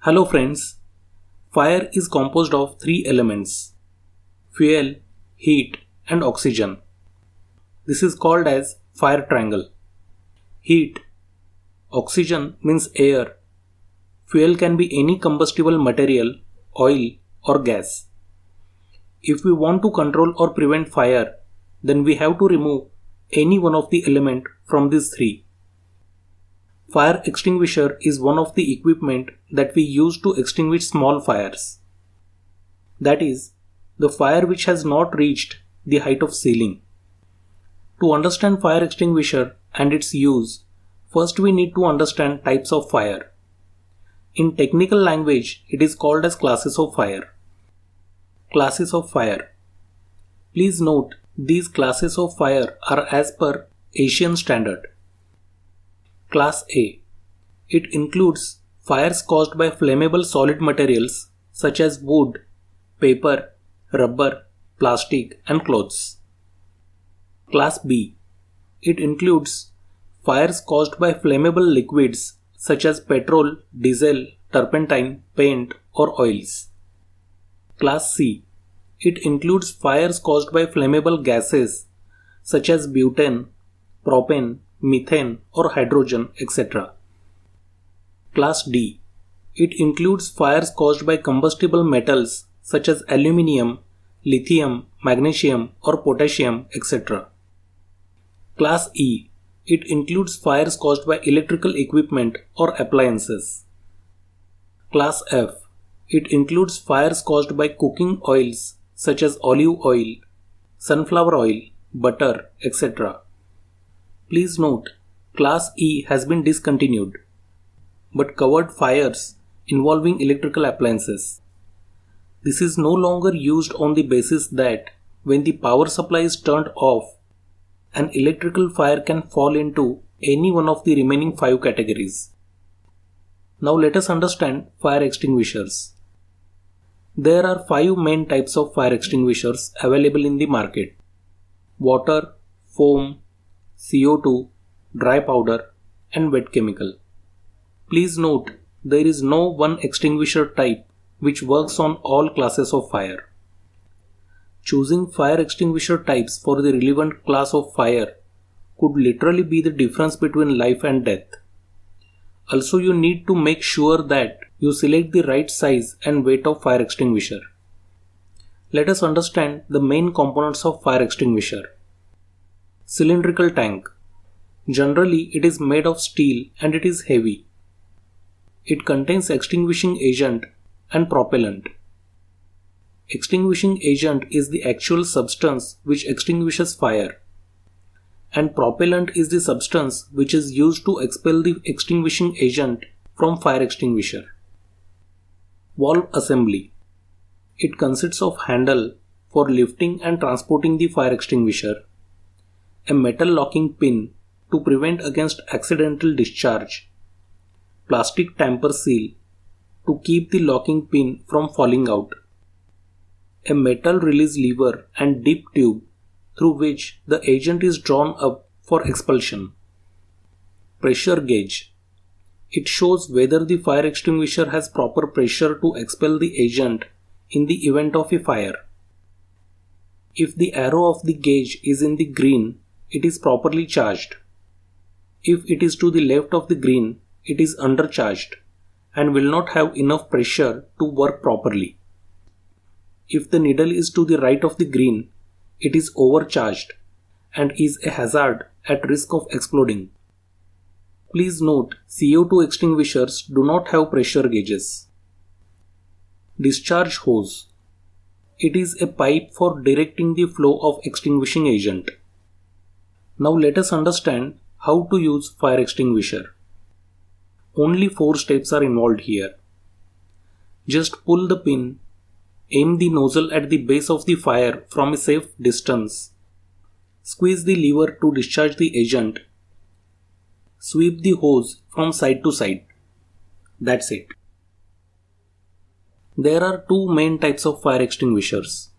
Hello friends, fire is composed of three elements: fuel, heat and oxygen. This is called as fire triangle. Heat, oxygen means air. Fuel can be any combustible material, oil or gas. If we want to control or prevent fire, then we have to remove any one of the element from these three. Fire extinguisher is one of the equipment that we use to extinguish small fires. That is, the fire which has not reached the height of ceiling. To understand fire extinguisher and its use, first we need to understand types of fire. In technical language, it is called as classes of fire. Classes of fire. Please note, these classes of fire are as per Asian standard. Class A. It includes fires caused by flammable solid materials such as wood, paper, rubber, plastic and clothes. Class B. It includes fires caused by flammable liquids such as petrol, diesel, turpentine, paint or oils. Class C. It includes fires caused by flammable gases such as butane, propane, methane or hydrogen, etc. Class D. It includes fires caused by combustible metals such as aluminium, lithium, magnesium or potassium, etc. Class E. It includes fires caused by electrical equipment or appliances. Class F. It includes fires caused by cooking oils such as olive oil, sunflower oil, butter, etc. Please note, Class E has been discontinued, but covered fires involving electrical appliances. This is no longer used on the basis that when the power supply is turned off, an electrical fire can fall into any one of the remaining 5 categories. Now let us understand fire extinguishers. There are 5 main types of fire extinguishers available in the market: water, foam, CO2, dry powder and wet chemical. Please note, there is no one extinguisher type which works on all classes of fire. Choosing fire extinguisher types for the relevant class of fire could literally be the difference between life and death. Also, you need to make sure that you select the right size and weight of fire extinguisher. Let us understand the main components of fire extinguisher. Cylindrical tank. Generally, it is made of steel and it is heavy. It contains extinguishing agent and propellant. Extinguishing agent is the actual substance which extinguishes fire, and propellant is the substance which is used to expel the extinguishing agent from fire extinguisher. Valve assembly. It consists of handle for lifting and transporting the fire extinguisher, a metal locking pin to prevent against accidental discharge, plastic tamper seal to keep the locking pin from falling out, a metal release lever and dip tube through which the agent is drawn up for expulsion. Pressure gauge. It shows whether the fire extinguisher has proper pressure to expel the agent in the event of a fire. If the arrow of the gauge is in the green, it is properly charged. If it is to the left of the green, it is undercharged and will not have enough pressure to work properly. If the needle is to the right of the green, it is overcharged and is a hazard at risk of exploding. Please note, CO2 extinguishers do not have pressure gauges. Discharge hose. It is a pipe for directing the flow of extinguishing agent. Now let us understand how to use fire extinguisher. Only 4 steps are involved here. Just pull the pin, aim the nozzle at the base of the fire from a safe distance, squeeze the lever to discharge the agent, sweep the hose from side to side. That's it. There are 2 main types of fire extinguishers: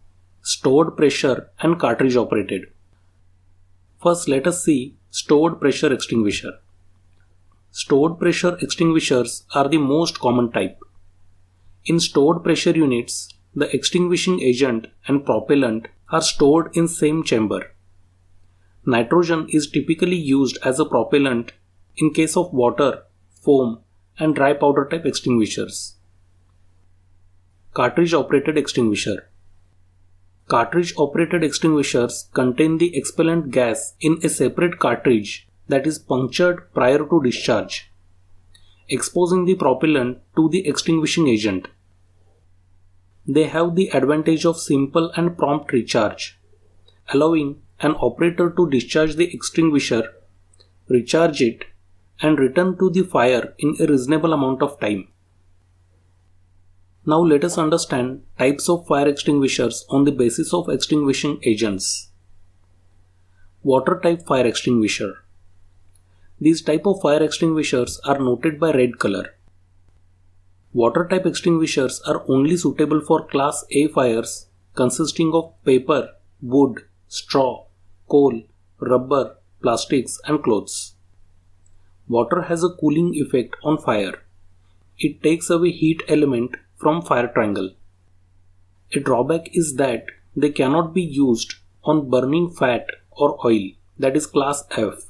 stored pressure and cartridge operated. First, let us see stored pressure extinguisher. Stored pressure extinguishers are the most common type. In stored pressure units, the extinguishing agent and propellant are stored in same chamber. Nitrogen is typically used as a propellant in case of water, foam, and dry powder type extinguishers. Cartridge operated extinguisher. Cartridge operated extinguishers contain the expellant gas in a separate cartridge that is punctured prior to discharge, exposing the propellant to the extinguishing agent. They have the advantage of simple and prompt recharge, allowing an operator to discharge the extinguisher, recharge it, and return to the fire in a reasonable amount of time. Now let us understand types of fire extinguishers on the basis of extinguishing agents. Water type fire extinguisher. These type of fire extinguishers are noted by red color. Water type extinguishers are only suitable for Class A fires consisting of paper, wood, straw, coal, rubber, plastics, and clothes. Water has a cooling effect on fire. It takes away heat element from fire triangle. A drawback is that they cannot be used on burning fat or oil, that is Class F,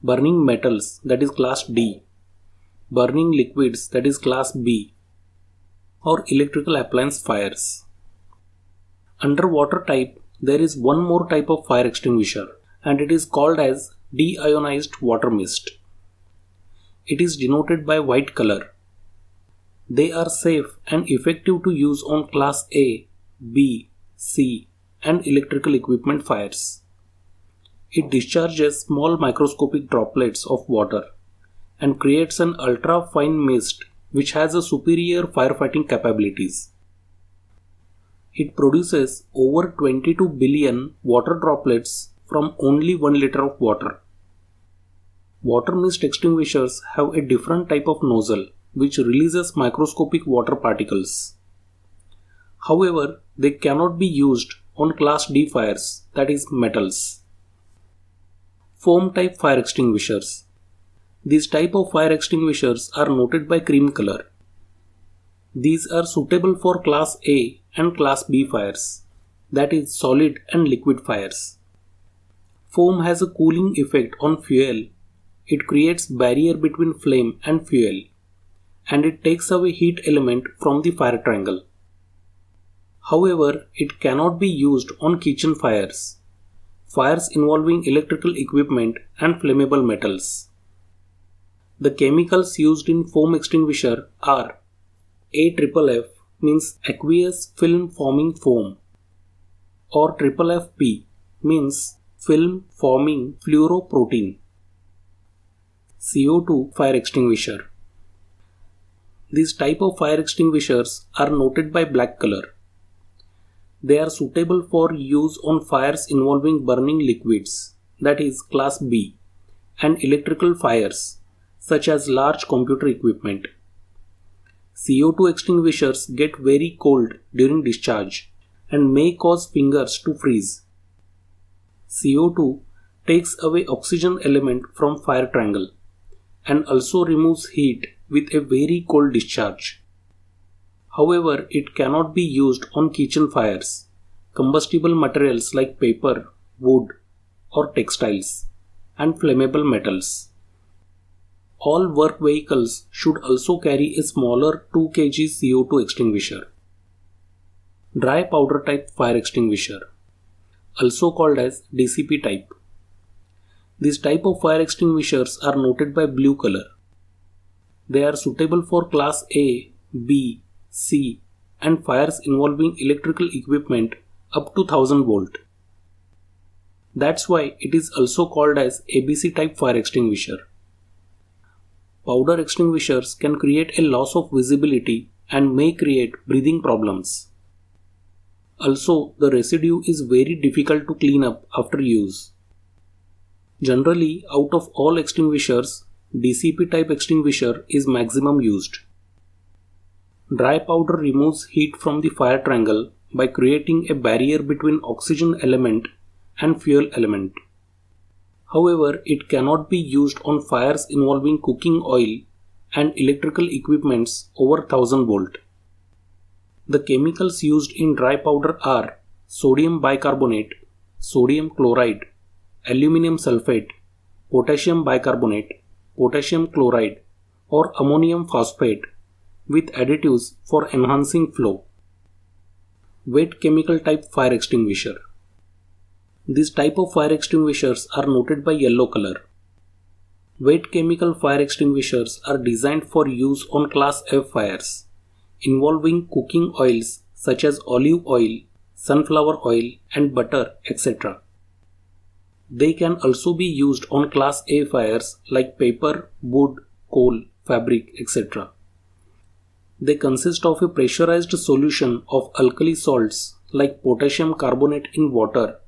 burning metals, that is Class D, burning liquids, that is Class B, or electrical appliance fires. Under water type, there is one more type of fire extinguisher, and it is called as deionized water mist. It is denoted by white color. They are safe and effective to use on Class A, B, C, and electrical equipment fires. It discharges small microscopic droplets of water and creates an ultra-fine mist which has a superior firefighting capabilities. It produces over 22 billion water droplets from only 1 liter of water. Water mist extinguishers have a different type of nozzle which releases microscopic water particles. However, they cannot be used on Class D fires, that is metals. Foam type fire extinguishers. These type of fire extinguishers are noted by cream color. These are suitable for Class A and Class B fires, that is solid and liquid fires. Foam has a cooling effect on fuel. It creates barrier between flame and fuel, and it takes away heat element from the fire triangle. However, it cannot be used on kitchen fires, fires involving electrical equipment and flammable metals. The chemicals used in foam extinguisher are AFFF, means aqueous film forming foam, or FFP, means film forming fluoroprotein. CO2 fire extinguisher. These type of fire extinguishers are noted by black color. They are suitable for use on fires involving burning liquids, that is Class B, and electrical fires, such as large computer equipment. CO2 extinguishers get very cold during discharge and may cause fingers to freeze. CO2 takes away oxygen element from fire triangle and also removes heat with a very cold discharge. However, it cannot be used on kitchen fires, combustible materials like paper, wood, or textiles, and flammable metals. All work vehicles should also carry a smaller 2 kg CO2 extinguisher. Dry powder type fire extinguisher, also called as DCP type. These type of fire extinguishers are noted by blue color. They are suitable for Class A, B, C, and fires involving electrical equipment up to 1000 volt. That's why it is also called as ABC type fire extinguisher. Powder extinguishers can create a loss of visibility and may create breathing problems. Also, the residue is very difficult to clean up after use. Generally, out of all extinguishers, DCP type extinguisher is maximum used. Dry powder removes heat from the fire triangle by creating a barrier between oxygen element and fuel element. However, it cannot be used on fires involving cooking oil and electrical equipments over 1000 volt. The chemicals used in dry powder are sodium bicarbonate, sodium chloride, aluminum sulfate, potassium bicarbonate, potassium chloride, or ammonium phosphate with additives for enhancing flow. Wet chemical type fire extinguisher. These type of fire extinguishers are noted by yellow color. Wet chemical fire extinguishers are designed for use on Class F fires involving cooking oils such as olive oil, sunflower oil and butter, etc. They can also be used on Class A fires like paper, wood, coal, fabric, etc. They consist of a pressurized solution of alkali salts like potassium carbonate in water,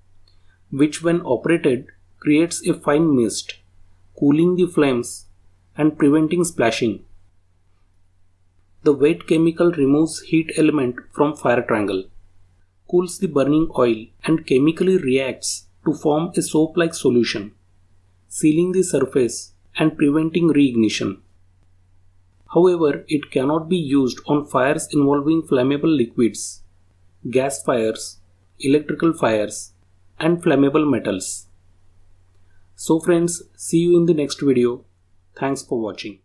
which when operated creates a fine mist, cooling the flames and preventing splashing. The wet chemical removes heat element from fire triangle, cools the burning oil and chemically reacts to form a soap-like solution, sealing the surface and preventing reignition. However, it cannot be used on fires involving flammable liquids, gas fires, electrical fires, and flammable metals. So friends, see you in the next video. Thanks for watching.